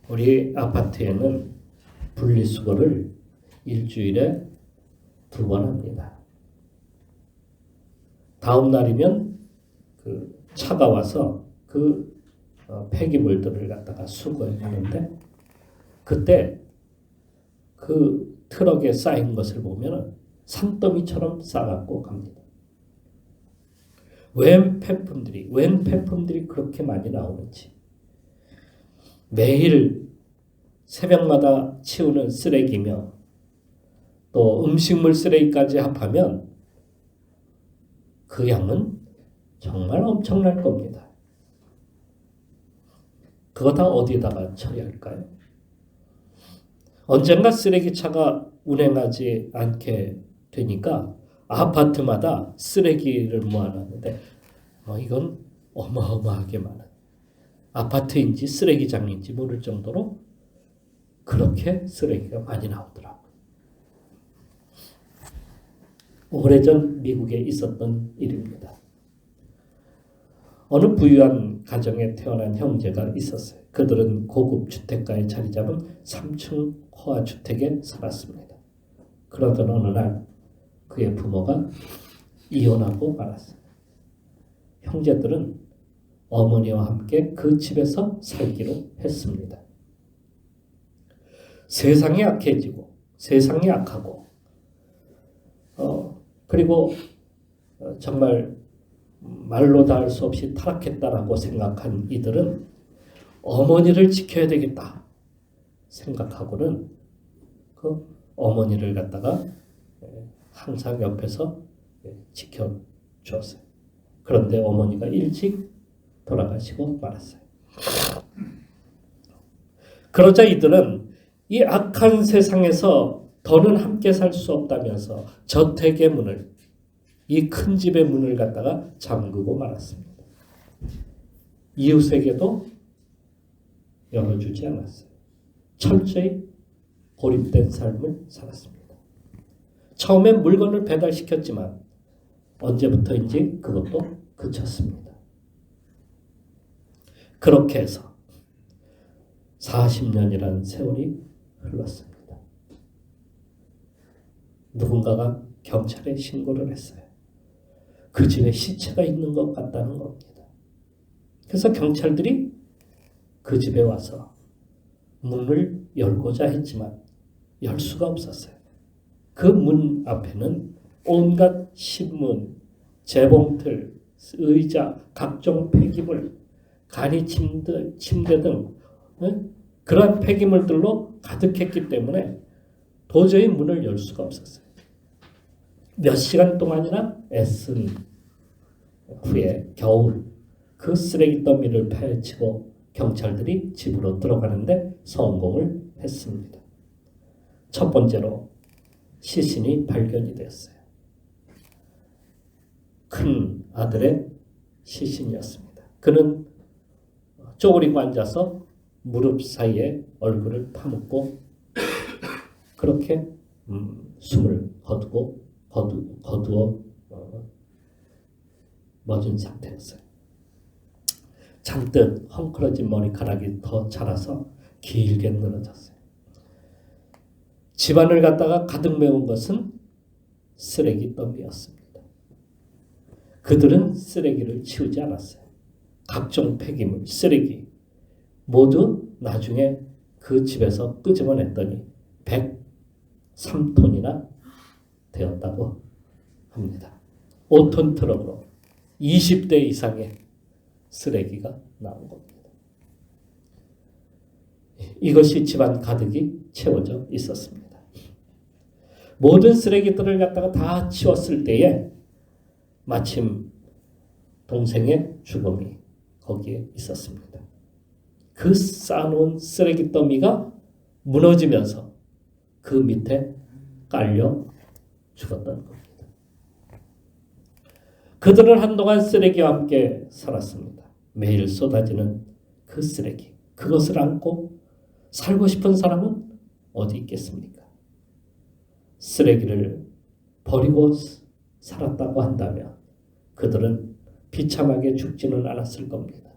우리 아파트에는 분리수거를 일주일에 2번 합니다. 다음 날이면 그 차가 와서 그 폐기물들을 갖다가 수거해 가는데, 그때 그 트럭에 쌓인 것을 보면 산더미처럼 싸갖고 갑니다. 웬 폐품들이 그렇게 많이 나오는지. 매일 새벽마다 치우는 쓰레기며 또 음식물 쓰레기까지 합하면 그 양은 정말 엄청날 겁니다. 그거 다 어디다가 처리할까요? 언젠가 쓰레기차가 운행하지 않게 되니까 아파트마다 쓰레기를 모아놨는데 이건 어마어마하게 많은, 아파트인지 쓰레기장인지 모를 정도로 그렇게 쓰레기가 많이 나오더라고요. 오래전 미국에 있었던 일입니다. 어느 부유한 가정에 태어난 형제가 있었어요. 그들은 고급 주택가에 자리 잡은 3층 호화주택에 살았습니다. 그러던 어느 날 그의 부모가 이혼하고 말았어요. 형제들은 어머니와 함께 그 집에서 살기로 했습니다. 세상이 악해지고 세상이 악하고 그리고 정말 말로 다 할 수 없이 타락했다라고 생각한 이들은 어머니를 지켜야 되겠다 생각하고는 그 어머니를 갖다가 항상 옆에서 지켜주었어요. 그런데 어머니가 일찍 돌아가시고 말았어요. 그러자 이들은 이 악한 세상에서 더는 함께 살 수 없다면서 저택의 문을, 이 큰 집의 문을 갖다가 잠그고 말았습니다. 이웃에게도 열어주지 않았어요. 철저히 고립된 삶을 살았습니다. 처음엔 물건을 배달시켰지만 언제부터인지 그것도 그쳤습니다. 그렇게 해서 40년이라는 세월이 흘렀습니다. 누군가가 경찰에 신고를 했어요. 그 집에 시체가 있는 것 같다는 겁니다. 그래서 경찰들이 그 집에 와서 문을 열고자 했지만 열 수가 없었어요. 그 문 앞에는 온갖 신문, 재봉틀, 의자, 각종 폐기물, 간이 침대 등 그러한 폐기물들로 가득했기 때문에 도저히 문을 열 수가 없었어요. 몇 시간 동안이나 애쓴 후에 겨우 그 쓰레기 더미를 파헤치고 경찰들이 집으로 들어가는데 성공을 했습니다. 첫 번째로 시신이 발견이 되었어요. 큰 아들의 시신이었습니다. 그는 쪼그리고 앉아서 무릎 사이에 얼굴을 파묻고 그렇게 숨을 거두어 멎은 상태였어요. 잔뜩 헝클어진 머리카락이 더 자라서 길게 늘어졌어요. 집안을 갖다가 가득 메운 것은 쓰레기 더미였습니다. 그들은 쓰레기를 치우지 않았어요. 각종 폐기물, 쓰레기 모두 나중에 그 집에서 끄집어냈더니 103톤이나 되었다고 합니다. 5톤 트럭으로 20대 이상의 쓰레기가 나온 겁니다. 이것이 집안 가득이 채워져 있었습니다. 모든 쓰레기들을 갖다가 다 치웠을 때에 마침 동생의 죽음이 거기에 있었습니다. 그 쌓아놓은 쓰레기 더미가 무너지면서 그 밑에 깔려 죽었던 겁니다. 그들은 한동안 쓰레기와 함께 살았습니다. 매일 쏟아지는 그 쓰레기, 그것을 안고 살고 싶은 사람은 어디 있겠습니까? 쓰레기를 버리고 살았다고 한다면 그들은 비참하게 죽지는 않았을 겁니다.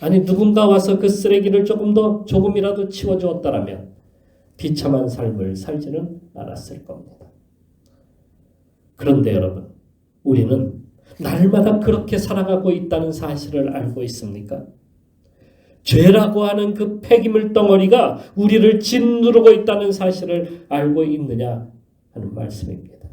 아니 누군가 와서 그 쓰레기를 조금이라도 치워주었다라면 비참한 삶을 살지는 않았을 겁니다. 그런데 여러분, 우리는 날마다 그렇게 살아가고 있다는 사실을 알고 있습니까? 죄라고 하는 그 폐기물 덩어리가 우리를 짓누르고 있다는 사실을 알고 있느냐 하는 말씀입니다.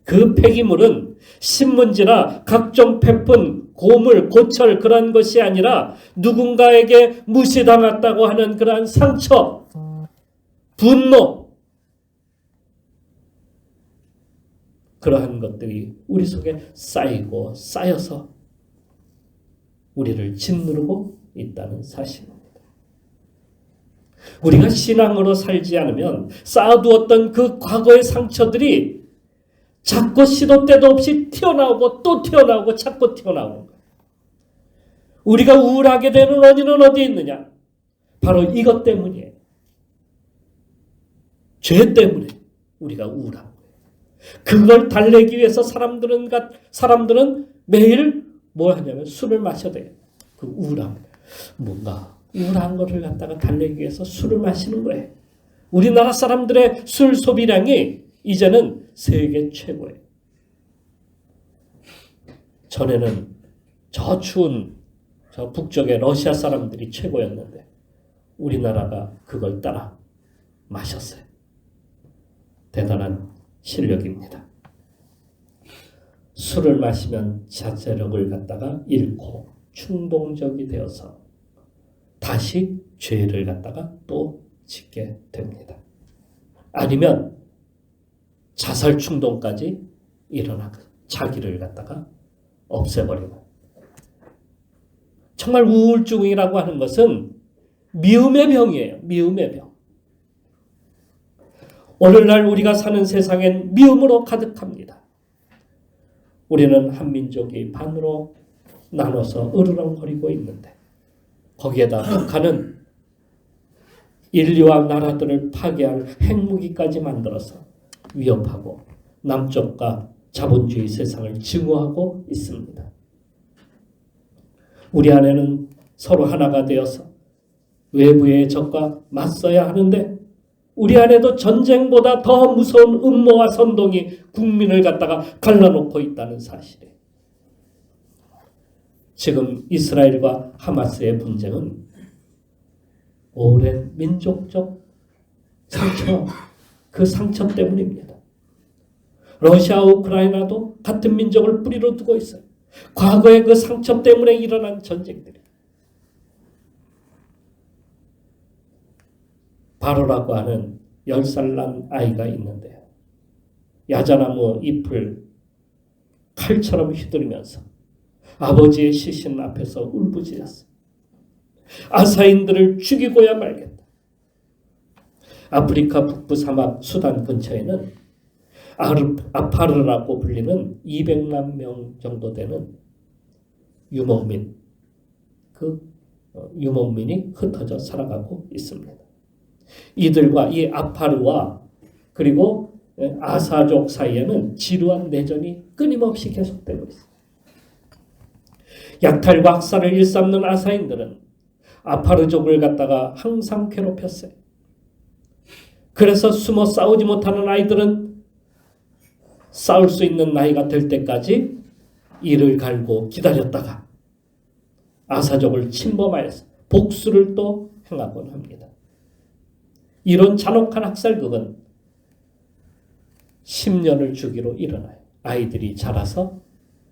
그 폐기물은 신문지나 각종 폐품, 고물, 고철 그런 것이 아니라 누군가에게 무시당했다고 하는 그러한 상처, 분노, 그러한 것들이 우리 속에 쌓이고 쌓여서 우리를 짓누르고 있다는 사실입니다. 우리가 신앙으로 살지 않으면 쌓아두었던 그 과거의 상처들이 자꾸 시도 때도 없이 튀어나오고 또 튀어나오고 자꾸 튀어나오는 거예요. 우리가 우울하게 되는 원인은 어디에 있느냐? 바로 이것 때문이에요. 죄 때문에 우리가 우울한 거예요. 그걸 달래기 위해서 사람들은 매일 뭐 하냐면 술을 마셔야 돼요. 그 우울함. 뭔가 우울한 것을 갖다가 달래기 위해서 술을 마시는 거예요. 우리나라 사람들의 술 소비량이 이제는 세계 최고예요. 전에는 저 추운 저 북쪽의 러시아 사람들이 최고였는데 우리나라가 그걸 따라 마셨어요. 대단한 실력입니다. 술을 마시면 자제력을 갖다가 잃고 충동적이 되어서 다시 죄를 갖다가 또 짓게 됩니다. 아니면 자살 충동까지 일어나고 자기를 갖다가 없애버리고. 정말 우울증이라고 하는 것은 미움의 병이에요. 미움의 병. 오늘날 우리가 사는 세상엔 미움으로 가득합니다. 우리는 한 민족이 반으로 나눠서 으르렁거리고 있는데 거기에다 북한은 인류와 나라들을 파괴할 핵무기까지 만들어서 위협하고 남쪽과 자본주의 세상을 증오하고 있습니다. 우리 안에는 서로 하나가 되어서 외부의 적과 맞서야 하는데 우리 안에도 전쟁보다 더 무서운 음모와 선동이 국민을 갖다가 갈라놓고 있다는 사실이에요. 지금 이스라엘과 하마스의 분쟁은 오랜 민족적 상처, 그 상처 때문입니다. 러시아와 우크라이나도 같은 민족을 뿌리로 두고 있어요. 과거의 그 상처 때문에 일어난 전쟁들이. 바로라고 하는 10살 난 아이가 있는데요. 야자나무 잎을 칼처럼 휘두르면서 아버지의 시신 앞에서 울부짖었어요. 아사인들을 죽이고야 말겠다. 아프리카 북부 사막 수단 근처에는 아파르라고 불리는 200만 명 정도 되는 유목민이 흩어져 살아가고 있습니다. 이들과 이 아파르와 그리고 아사족 사이에는 지루한 내전이 끊임없이 계속되고 있습니다. 약탈과 학살을 일삼는 아사인들은 아파르족을 갖다가 항상 괴롭혔어요. 그래서 숨어 싸우지 못하는 아이들은 싸울 수 있는 나이가 될 때까지 이를 갈고 기다렸다가 아사족을 침범하여서 복수를 또 행하곤 합니다. 이런 잔혹한 학살극은 10년을 주기로 일어나요. 아이들이 자라서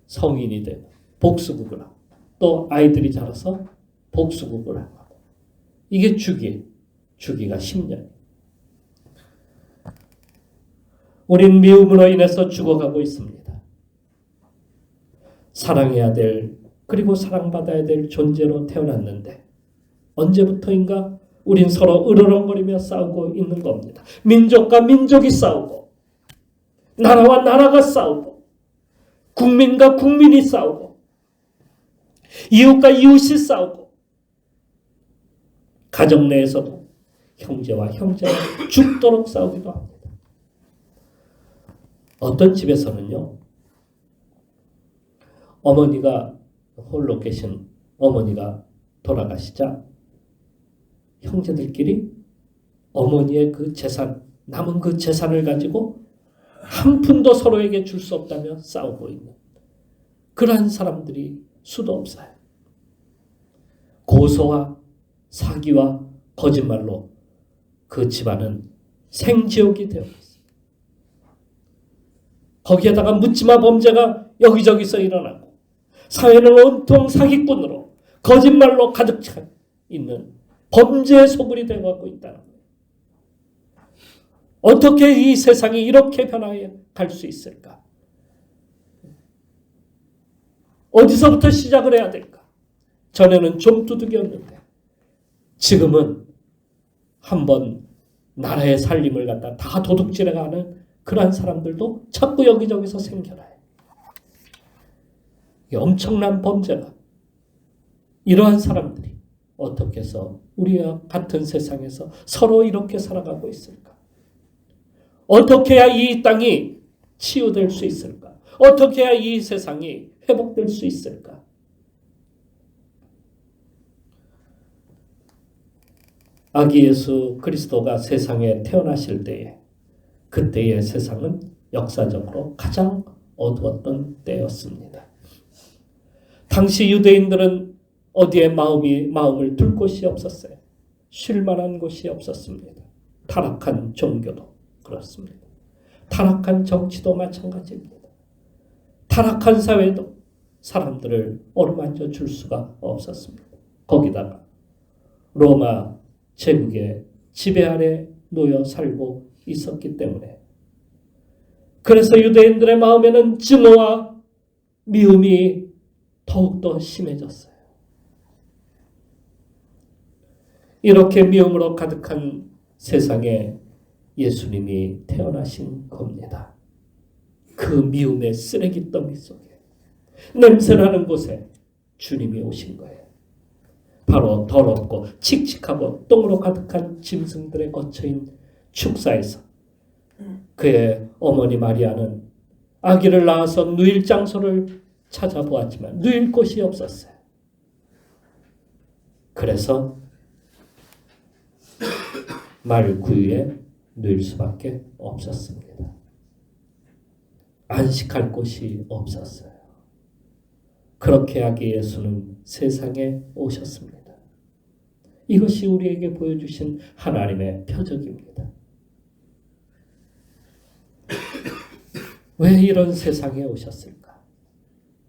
성인이 되고 복수극을 하고 또 아이들이 자라서 복수극을 하고 이게 주기가 10년. 우린 미움으로 인해서 죽어가고 있습니다. 사랑해야 될 그리고 사랑받아야 될 존재로 태어났는데 언제부터인가 우린 서로 으르렁거리며 싸우고 있는 겁니다. 민족과 민족이 싸우고 나라와 나라가 싸우고 국민과 국민이 싸우고 이웃과 이웃이 싸우고 가정 내에서도 형제와 형제가 죽도록 싸우기도 합니다. 어떤 집에서는요. 어머니가 홀로 계신 어머니가 돌아가시자 형제들끼리 어머니의 그 재산, 남은 그 재산을 가지고 한 푼도 서로에게 줄 수 없다며 싸우고 있는 그러한 사람들이 수도 없어요. 고소와 사기와 거짓말로 그 집안은 생지옥이 되어 있어요. 거기에다가 묻지마 범죄가 여기저기서 일어나고 사회는 온통 사기꾼으로 거짓말로 가득 차 있는 범죄의 소굴이 되어가고 있다는 거예요. 어떻게 이 세상이 이렇게 변화해 갈 수 있을까? 어디서부터 시작을 해야 될까? 전에는 좀 두둑이었는데 지금은 한번 나라의 살림을 갖다 다 도둑질해가는 그러한 사람들도 자꾸 여기저기서 생겨나요. 엄청난 범죄가 이러한 사람들이 어떻게 해서 우리와 같은 세상에서 서로 이렇게 살아가고 있을까? 어떻게 해야 이 땅이 치유될 수 있을까? 어떻게 해야 이 세상이 회복될 수 있을까? 아기 예수 그리스도가 세상에 태어나실 때에 그때의 세상은 역사적으로 가장 어두웠던 때였습니다. 당시 유대인들은 어디에 마음을 둘 곳이 없었어요. 쉴 만한 곳이 없었습니다. 타락한 종교도 그렇습니다. 타락한 정치도 마찬가지입니다. 타락한 사회도 사람들을 어루만져 줄 수가 없었습니다. 거기다가 로마 제국의 지배 아래 놓여 살고 있었기 때문에 그래서 유대인들의 마음에는 증오와 미움이 더욱더 심해졌어요. 이렇게 미움으로 가득한 세상에 예수님이 태어나신 겁니다. 그 미움의 쓰레기 더미 속에 냄새나는 곳에 주님이 오신 거예요. 바로 더럽고 칙칙하고 똥으로 가득한 짐승들의 거처인 축사에서 그의 어머니 마리아는 아기를 낳아서 누일 장소를 찾아보았지만 누일 곳이 없었어요. 그래서 말 구유에 누일 수밖에 없었습니다. 안식할 곳이 없었어요. 그렇게 아기 예수는 세상에 오셨습니다. 이것이 우리에게 보여주신 하나님의 표적입니다. 왜 이런 세상에 오셨을까?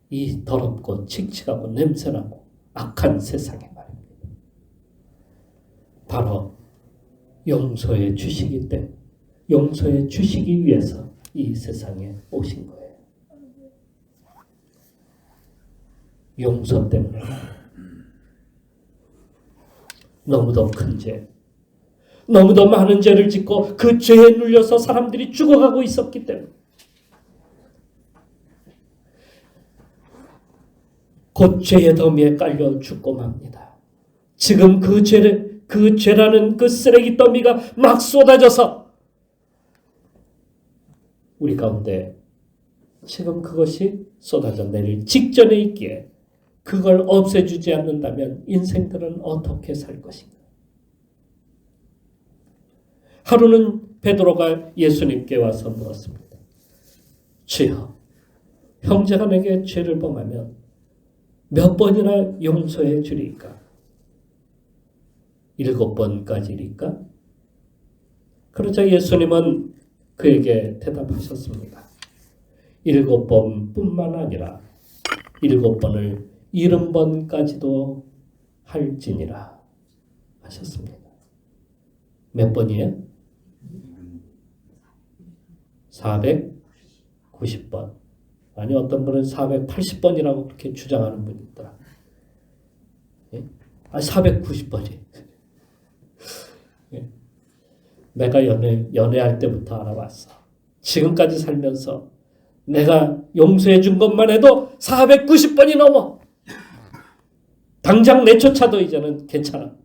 이 더럽고 칙칙하고 냄새나고 악한 세상에 말입니다. 바로 용서해 주시기 때문에 용서해 주시기 위해서 이 세상에 오신 거예요. 용서 때문에 너무도 큰 죄, 너무도 많은 죄를 짓고 그 죄에 눌려서 사람들이 죽어가고 있었기 때문에 곧 죄의 더미에 깔려 죽고 맙니다. 지금 그 죄라는 그 쓰레기 더미가 막 쏟아져서 우리 가운데 지금 그것이 쏟아져 내릴 직전에 있기에 그걸 없애주지 않는다면 인생들은 어떻게 살 것인가? 하루는 베드로가 예수님께 와서 물었습니다. 주여, 형제가 내게 죄를 범하면 몇 번이나 용서해 주리까? 7번까지일까? 그러자 예수님은 그에게 대답하셨습니다. 7번뿐만 아니라 7번을 70번까지도 할지니라 하셨습니다. 몇 번이에요? 490번. 아니 어떤 분은 480번이라고 그렇게 주장하는 분이 있더라. 예? 490번이. 예? 내가 연애할 때부터 알아봤어. 지금까지 살면서 내가 용서해 준 것만 해도 490번이 넘어. 당장 내쫓아도 이제는 괜찮아.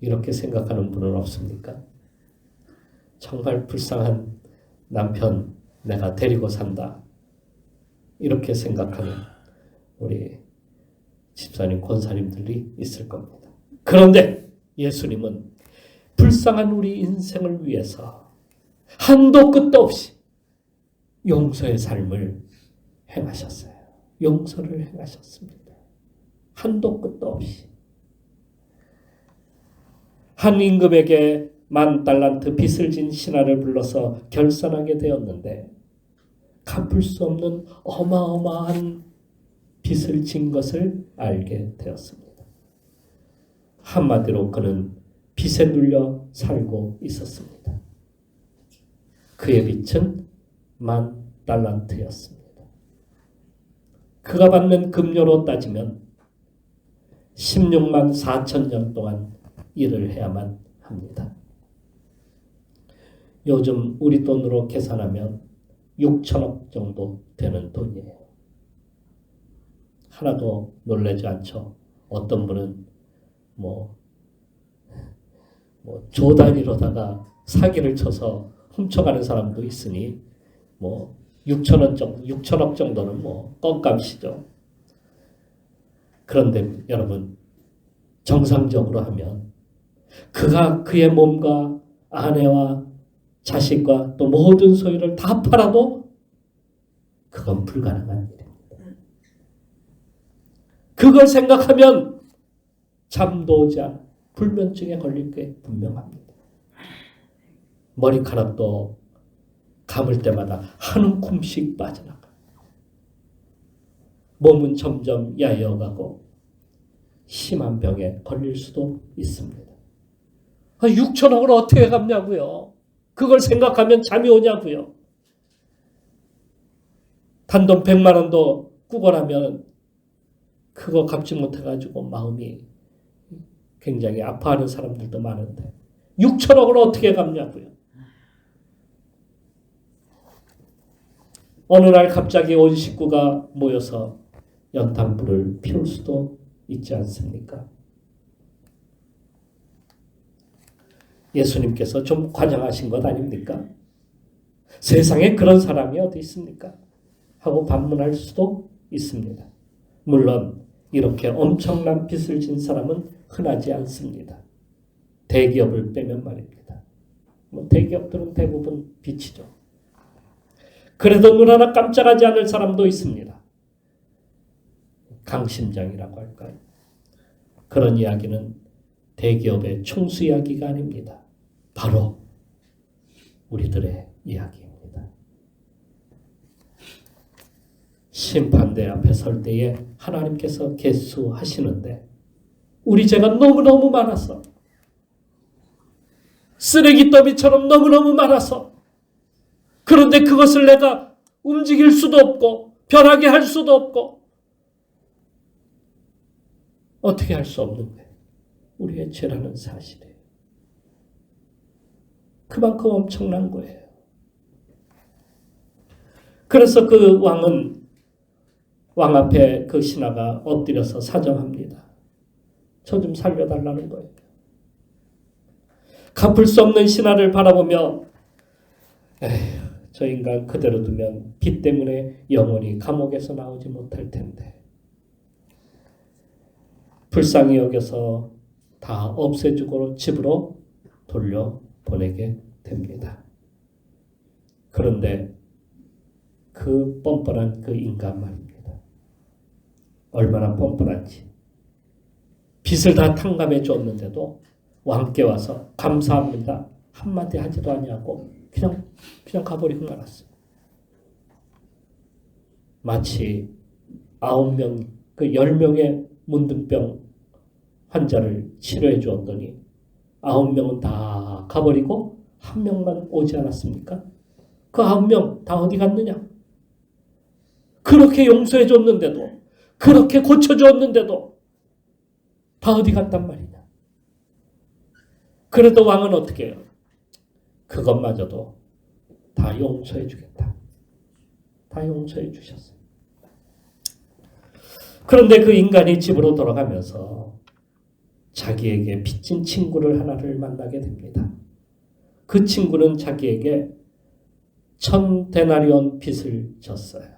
이렇게 생각하는 분은 없습니까? 정말 불쌍한 남편 내가 데리고 산다. 이렇게 생각하는 우리 집사님, 권사님들이 있을 겁니다. 그런데 예수님은 불쌍한 우리 인생을 위해서 한도 끝도 없이 용서의 삶을 행하셨어요. 용서를 행하셨습니다. 한도 끝도 없이. 한 임금에게 10,000달란트 빚을 진 신하를 불러서 결산하게 되었는데 갚을 수 없는 어마어마한 빚을 진 것을 알게 되었습니다. 한마디로 그는 빚에 눌려 살고 있었습니다. 그의 빚은 10,000달란트였습니다. 그가 받는 급료로 따지면 16만 4천 년 동안 일을 해야만 합니다. 요즘 우리 돈으로 계산하면 6천억 정도 되는 돈이에요. 하나도 놀라지 않죠. 어떤 분은 조 단위로다가 사기를 쳐서 훔쳐가는 사람도 있으니 6천억 정도는 껌값이죠. 그런데 여러분, 정상적으로 하면 그가 그의 몸과 아내와 자식과 또 모든 소유를 다 팔아도 그건 불가능한 일입니다. 그걸 생각하면 잠도자 불면증에 걸릴 게 분명합니다. 머리카락도 감을 때마다 한 움큼씩 빠져나가. 몸은 점점 야여가고 심한 병에 걸릴 수도 있습니다. 6천억을 어떻게 갚냐고요. 그걸 생각하면 잠이 오냐고요. 단돈 100만 원도 꾸거나면 그거 갚지 못해가지고 마음이 굉장히 아파하는 사람들도 많은데 6천억을 어떻게 갚냐고요. 어느 날 갑자기 온 식구가 모여서 연탄불을 피울 수도 있지 않습니까? 예수님께서 좀 과장하신 것 아닙니까? 세상에 그런 사람이 어디 있습니까? 하고 반문할 수도 있습니다. 물론 이렇게 엄청난 빚을 진 사람은 흔하지 않습니다. 대기업을 빼면 말입니다. 대기업들은 대부분 빚이죠. 그래도 눈 하나 깜짝하지 않을 사람도 있습니다. 강심장이라고 할까요? 그런 이야기는 대기업의 총수 이야기가 아닙니다. 바로 우리들의 이야기입니다. 심판대 앞에 설 때에 하나님께서 계수하시는데 우리 죄가 너무너무 많아서 쓰레기 더미처럼 너무너무 많아서 그런데 그것을 내가 움직일 수도 없고 변하게 할 수도 없고 어떻게 할 수 없는 거예요. 우리의 죄라는 사실이에요. 그만큼 엄청난 거예요. 그래서 그 왕은 왕 앞에 그 신하가 엎드려서 사정합니다. 저 좀 살려달라는 거예요. 갚을 수 없는 신하를 바라보며 에휴, 저 인간 그대로 두면 빚 때문에 영원히 감옥에서 나오지 못할 텐데 불쌍히 여겨서 다 없애주고 집으로 돌려보내게 됩니다. 그런데 그 뻔뻔한 그 인간 말입니다. 얼마나 뻔뻔한지. 빚을 다 탕감해 줬는데도 왕께 와서 감사합니다. 한마디 하지도 아니하고 그냥 가버리고 말았어요. 마치 9명, 그 10명의 문둥병 환자를 치료해 주었더니 9명은 다 가버리고 1명만 오지 않았습니까? 그 9명 다 어디 갔느냐? 그렇게 용서해 줬는데도, 그렇게 고쳐줬는데도 다 어디 갔단 말이냐? 그래도 왕은 어떻게 해요? 그것마저도 다 용서해 주겠다. 다 용서해 주셨어요. 그런데 그 인간이 집으로 돌아가면서 자기에게 빚진 친구를 하나를 만나게 됩니다. 그 친구는 자기에게 1,000데나리온 빚을 졌어요.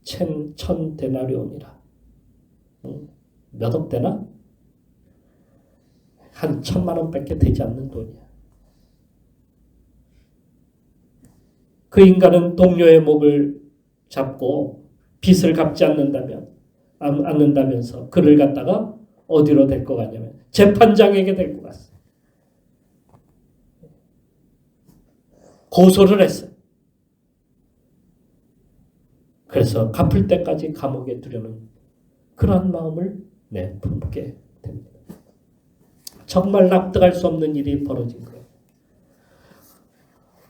1,000데나리온이라. 몇 억 되나? 한 1,000만 원밖에 되지 않는 돈이야. 그 인간은 동료의 목을 잡고 빚을 갚지 않는다면서 그를 갖다가 어디로 데리고 가냐면 재판장에게 데리고 갔어. 고소를 했어요. 그래서 갚을 때까지 감옥에 두려는 그러한 마음을 품게 됩니다. 정말 납득할 수 없는 일이 벌어진 거예요.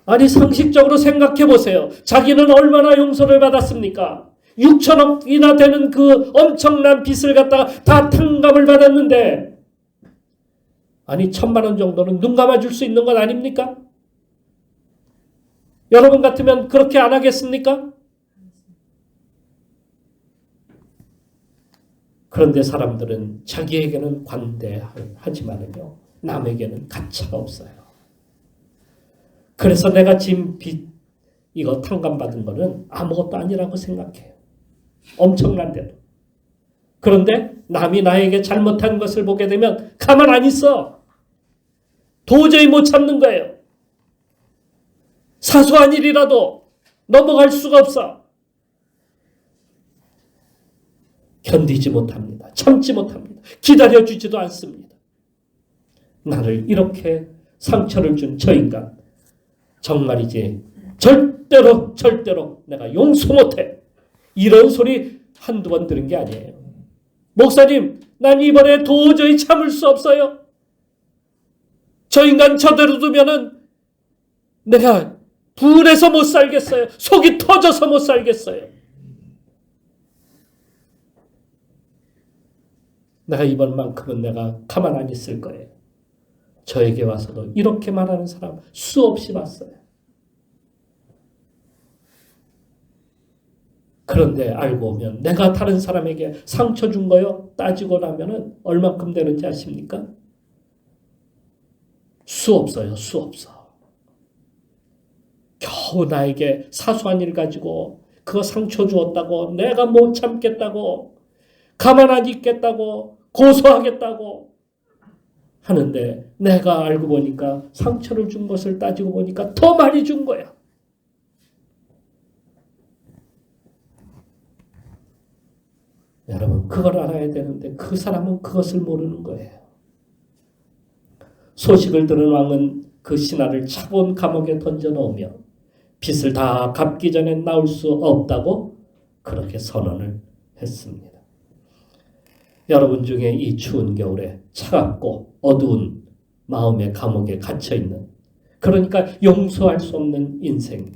아니 상식적으로 생각해 보세요. 자기는 얼마나 용서를 받았습니까? 6천억이나 되는 그 엄청난 빚을 갖다가 다 탕감을 받았는데 아니 1,000만 원 정도는 눈 감아줄 수 있는 건 아닙니까? 여러분 같으면 그렇게 안 하겠습니까? 그런데 사람들은 자기에게는 관대하지만은요 남에게는 가차가 없어요. 그래서 내가 지금 빚 이거 탕감받은 거는 아무것도 아니라고 생각해요. 엄청난데도. 그런데 남이 나에게 잘못한 것을 보게 되면 가만 안 있어. 도저히 못 참는 거예요. 사소한 일이라도 넘어갈 수가 없어. 견디지 못합니다. 참지 못합니다. 기다려주지도 않습니다. 나를 이렇게 상처를 준 저 인간 정말이지 절대로 내가 용서 못해. 이런 소리 한두 번 들은 게 아니에요. 목사님, 난 이번에 도저히 참을 수 없어요. 저 인간 저대로 두면은 내가 분해서 못 살겠어요. 속이 터져서 못 살겠어요. 내가 이번만큼은 내가 가만 안 있을 거예요. 저에게 와서도 이렇게 말하는 사람 수없이 봤어요. 그런데 알고 보면 내가 다른 사람에게 상처 준 거요 따지고 나면은 얼만큼 되는지 아십니까? 수없어요. 수없어. 겨우 나에게 사소한 일 가지고 그거 상처 주었다고 내가 못 참겠다고 가만 안 있겠다고 고소하겠다고 하는데 내가 알고 보니까 상처를 준 것을 따지고 보니까 더 많이 준 거야. 여러분 그걸 알아야 되는데 그 사람은 그것을 모르는 거예요. 소식을 들은 왕은 그 신하를 차본 감옥에 던져놓으며 빚을 다 갚기 전에 나올 수 없다고 그렇게 선언을 했습니다. 여러분 중에 이 추운 겨울에 차갑고 어두운 마음의 감옥에 갇혀있는 그러니까 용서할 수 없는 인생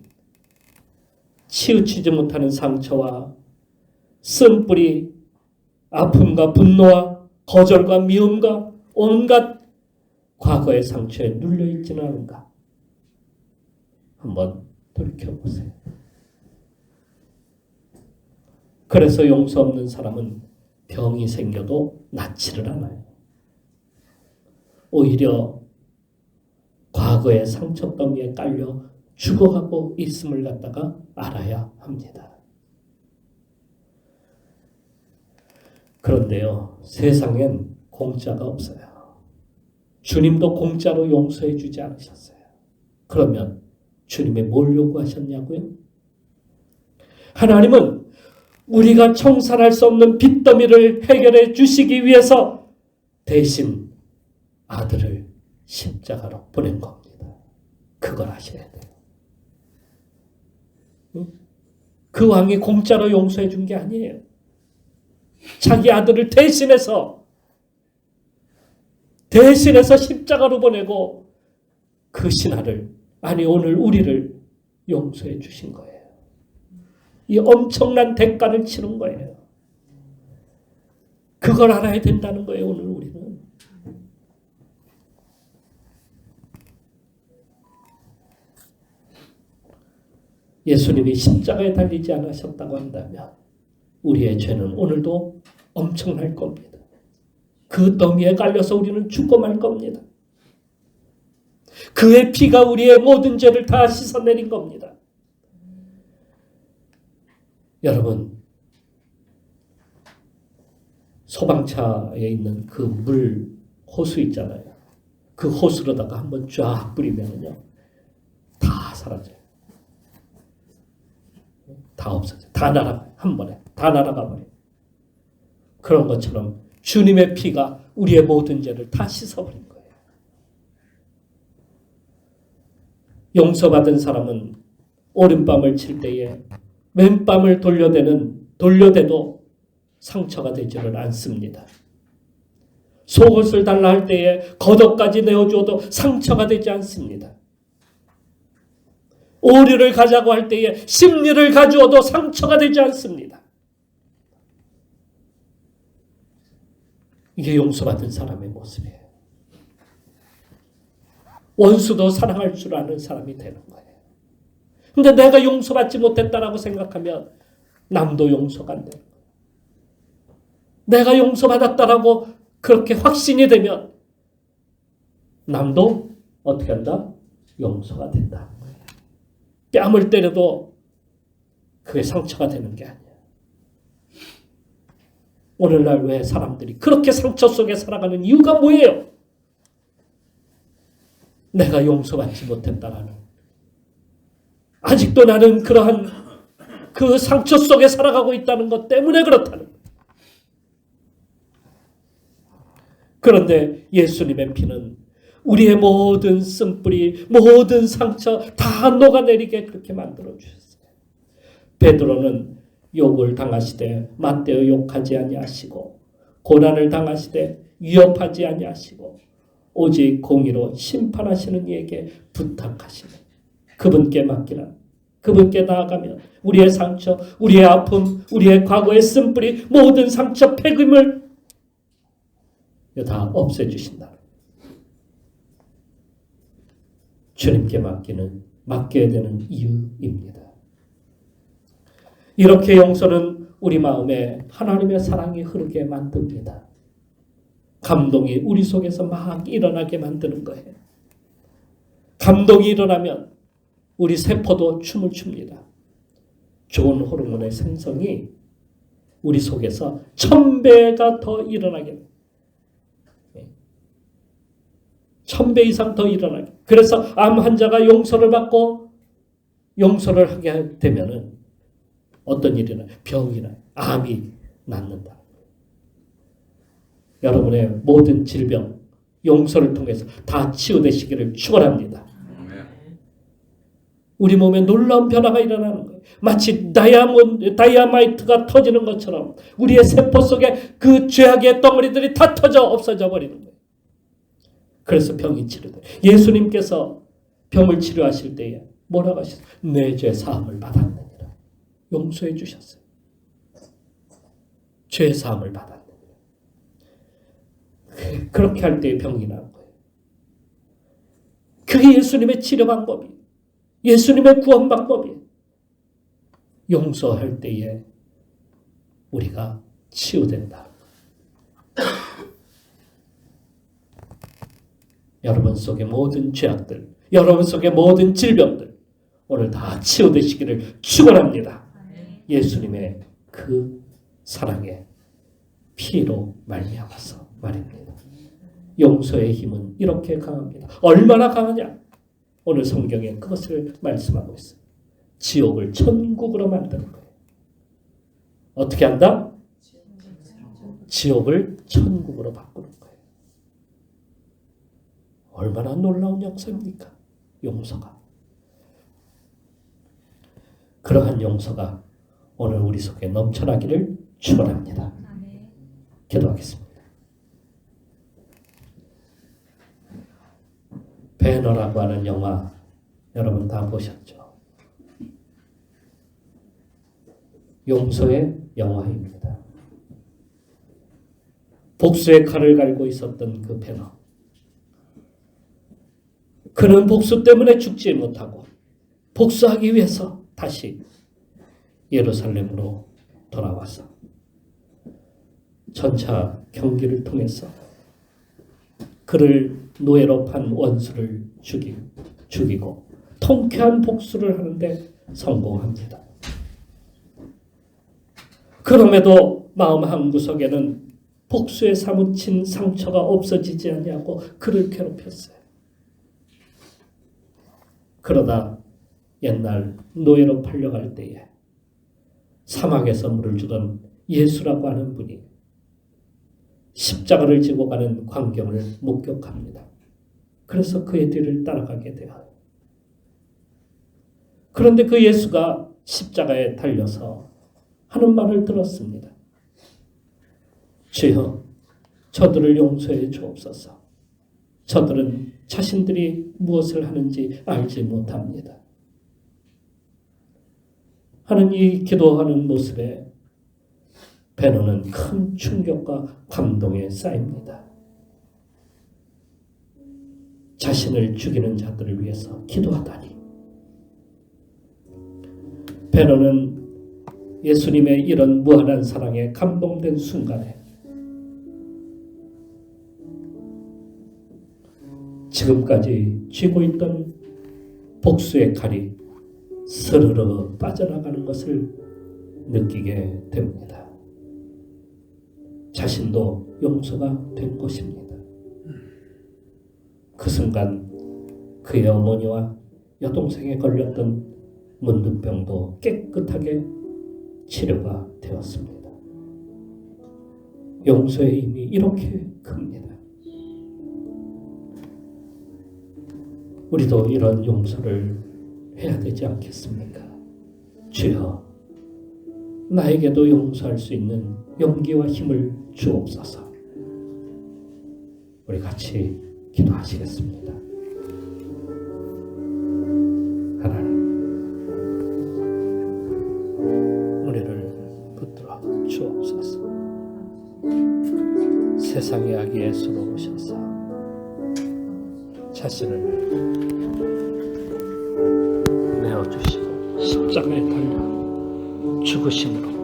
치우치지 못하는 상처와 쓴뿌리 아픔과 분노와 거절과 미움과 온갖 과거의 상처에 눌려있지는 않은가 한번 돌이켜보세요. 그래서 용서 없는 사람은 병이 생겨도 낫지를 않아요. 오히려 과거의 상처더미에 깔려 죽어가고 있음을 갖다가 알아야 합니다. 그런데요, 세상엔 공짜가 없어요. 주님도 공짜로 용서해 주지 않으셨어요. 그러면 주님이 뭘 요구하셨냐고요? 하나님은 우리가 청산할 수 없는 빚더미를 해결해 주시기 위해서 대신 아들을 십자가로 보낸 겁니다. 그걸 아셔야 돼요. 그 왕이 공짜로 용서해 준 게 아니에요. 자기 아들을 대신해서 십자가로 보내고 그 신하를 아니 오늘 우리를 용서해 주신 거예요. 이 엄청난 대가를 치른 거예요. 그걸 알아야 된다는 거예요. 오늘 우리는. 예수님이 십자가에 달리지 않으셨다고 한다면 우리의 죄는 오늘도 엄청날 겁니다. 그 더미에 깔려서 우리는 죽고 말 겁니다. 그의 피가 우리의 모든 죄를 다 씻어내린 겁니다. 여러분, 소방차에 있는 그 물 호수 있잖아요. 그 호수로다가 한번 쫙 뿌리면은요, 다 사라져요. 다 없어져요. 다 날아가요. 한 번에. 다 날아가 버려요. 그런 것처럼 주님의 피가 우리의 모든 죄를 다 씻어버린 거예요. 용서받은 사람은 오른밤을 칠 때에 왼밤을 돌려대도 상처가 되지를 않습니다. 속옷을 달라 할 때에 겉옷까지 내어주어도 상처가 되지 않습니다. 오리를 가자고 할 때에 심리를 가져오도 상처가 되지 않습니다. 이게 용서받은 사람의 모습이에요. 원수도 사랑할 줄 아는 사람이 되는 거예요. 근데 내가 용서받지 못했다라고 생각하면 남도 용서가 안 되는 거예요. 내가 용서받았다라고 그렇게 확신이 되면 남도 어떻게 한다? 용서가 된다. 뺨을 때려도 그게 상처가 되는 게 아니야. 오늘날 왜 사람들이 그렇게 상처 속에 살아가는 이유가 뭐예요? 내가 용서받지 못했다라는, 아직도 나는 그러한 그 상처 속에 살아가고 있다는 것 때문에 그렇다는 거예요. 그런데 예수님의 피는 우리의 모든 쓴뿌리, 모든 상처 다 녹아내리게 그렇게 만들어주셨어요. 베드로는 욕을 당하시되 맞대어 욕하지 아니하시고, 고난을 당하시되 위협하지 아니하시고, 오직 공의로 심판하시는 이에게 부탁하시네. 그분께 맡기라. 그분께 나아가면 우리의 상처, 우리의 아픔, 우리의 과거의 쓴뿌리, 모든 상처 패금을 다 없애주신다. 주님께 맡겨야 되는 이유입니다. 이렇게 용서는 우리 마음에 하나님의 사랑이 흐르게 만듭니다. 감동이 우리 속에서 막 일어나게 만드는 거예요. 감동이 일어나면 우리 세포도 춤을 춥니다. 좋은 호르몬의 생성이 우리 속에서 1000배가 더 일어나게 됩니다. 1000배 이상 더 일어나게. 그래서 암 환자가 용서를 받고 용서를 하게 되면은 어떤 일이 나요? 병이 나요. 암이 낫는다. 여러분의 모든 질병, 용서를 통해서 다 치유되시기를 축원합니다. 우리 몸에 놀라운 변화가 일어나는 거예요. 마치 다이아마이트가 터지는 것처럼 우리의 세포 속에 그 죄악의 덩어리들이 다 터져 없어져 버리는 거예요. 그래서 병이 치료돼요. 예수님께서 병을 치료하실 때에 뭐라고 하셨어요? 내 죄 사함을 받았느니라. 용서해 주셨어요. 죄 사함을 받았느니라. 그렇게 할 때에 병이 나는 거예요. 그게 예수님의 치료 방법이에요. 예수님의 구원 방법이에요. 용서할 때에 우리가 치유된다. 여러분 속의 모든 죄악들, 여러분 속의 모든 질병들 오늘 다 치유되시기를 축원합니다. 예수님의 그 사랑의 피로 말미암아서 말입니다. 용서의 힘은 이렇게 강합니다. 얼마나 강하냐? 오늘 성경에 그것을 말씀하고 있어요. 지옥을 천국으로 만드는 거예요. 어떻게 한다? 지옥을 천국으로 바꾸는 거예요. 얼마나 놀라운 역사입니까? 용서가. 그러한 용서가 오늘 우리 속에 넘쳐나기를 축원합니다. 기도하겠습니다. 배너라고 하는 영화 여러분 다 보셨죠? 용서의 영화입니다. 복수의 칼을 갈고 있었던 그 배너. 그는 복수 때문에 죽지 못하고 복수하기 위해서 다시 예루살렘으로 돌아와서 전차 경기를 통해서 그를 노예로 판 원수를 죽이고 통쾌한 복수를 하는데 성공합니다. 그럼에도 마음 한구석에는 복수에 사무친 상처가 없어지지 않냐고 그를 괴롭혔어요. 그러다 옛날 노예로 팔려갈 때에 사막에서 물을 주던 예수라고 하는 분이 십자가를 지고 가는 광경을 목격합니다. 그래서 그의 뒤를 따라가게 돼요. 그런데 그 예수가 십자가에 달려서 하는 말을 들었습니다. 주여, 저들을 용서해 주옵소서. 저들은 자신들이 무엇을 하는지 알지 못합니다. 하는 이 기도하는 모습에 베노는 큰 충격과 감동에 쌓입니다. 자신을 죽이는 자들을 위해서 기도하다니. 베노는 예수님의 이런 무한한 사랑에 감동된 순간에 지금까지 쥐고 있던 복수의 칼이 스르르 빠져나가는 것을 느끼게 됩니다. 자신도 용서가 된 것입니다. 그 순간 그의 어머니와 여동생에 걸렸던 문둥병도 깨끗하게 치료가 되었습니다. 용서의 힘이 이렇게 큽니다. 우리도 이런 용서를 해야 되지 않겠습니까? 주여, 나에게도 용서할 수 있는 용기와 힘을 주옵소서. 우리 같이 기도하시겠습니다. 하나님, 우리를 붙들어 주옵소서. 세상의 악이 예수로 오셔서 자신을 내어주시고 십자가에 달려 죽으심으로